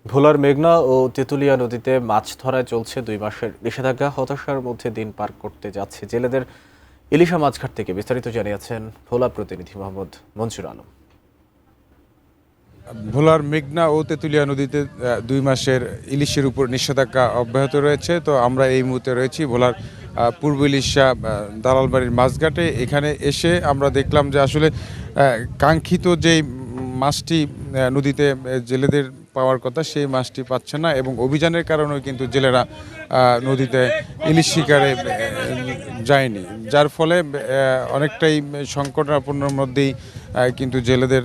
ভোলার মেঘনা ও তেঁতুলিয়া নদীতে মাছ ধরায় চলছে ২ মাসের নিষেধাজ্ঞা। হতাশার মধ্যে দিন পার করতে যাচ্ছে জেলেদের। ইলিশা মাছঘাট থেকে বিস্তারিত জানিয়েছেন ভোলা প্রতিনিধি মোহাম্মদ মনসুর আলম। ভোলার মেঘনা ও তেঁতুলিয়া নদীতে ২ মাসের ইলিশের উপর নিষেধাজ্ঞা অব্যাহত রয়েছে। তো আমরা এই মুহূর্তে রয়েছি ভোলার পূর্ব ইলিশা দালালবাড়ির মাছঘাটে। এখানে এসে আমরা দেখলাম যে আসলে কাঙ্ক্ষিত যেই মাছটি নদীতে জেলেদের পাওয়ার কথা সেই মাছটি পাচ্ছে না, এবং অভিযানের কারণেও কিন্তু জেলেরা নদীতে ইলিশ শিকারে যায়নি, যার ফলে অনেকটাই সংকটাপন্নর মধ্যেই কিন্তু জেলেদের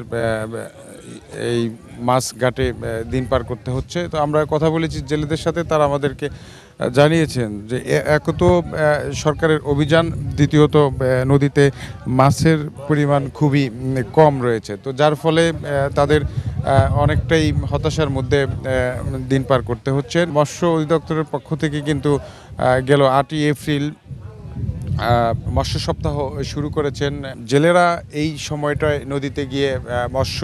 এই মাছ ঘাটে দিন পার করতে হচ্ছে। তো আমরা কথা বলেছি জেলেদের সাথে, তারা আমাদেরকে জানিয়েছেন যে এক তো সরকারের অভিযান, দ্বিতীয়ত নদীতে মাছের পরিমাণ খুবই কম রয়েছে। তো যার ফলে তাদের অনেকটাই হতাশার মধ্যে দিন পার করতে হচ্ছে। মৎস্য অধিদপ্তরের পক্ষ থেকে কিন্তু গেল ৮ই এপ্রিল মৎস্য সপ্তাহ শুরু করেছেন। জেলেরা এই সময়টায় নদীতে গিয়ে মৎস্য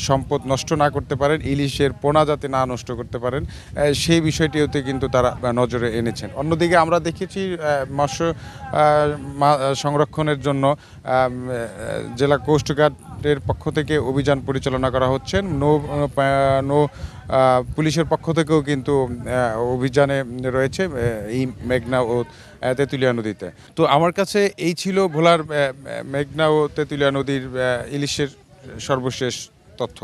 সম্পদ নষ্ট না করতে পারেন, ইলিশের পোনা যাতে না নষ্ট করতে পারেন, সেই বিষয়টিতে কিন্তু তারা নজরে এনেছেন। অন্যদিকে আমরা দেখেছি মৎস্য সংরক্ষণের জন্য জেলা কোস্টগার্ডের পক্ষ থেকে অভিযান পরিচালনা করা হচ্ছে। নৌ পুলিশের পক্ষ থেকেও কিন্তু অভিযানে রয়েছে এই মেঘনা ও তেঁতুলিয়া নদীতে। তো আমার কাছে এই ছিল ভোলার মেঘনা ও তেঁতুলিয়া নদীর ইলিশের সর্বশেষ তথ্য।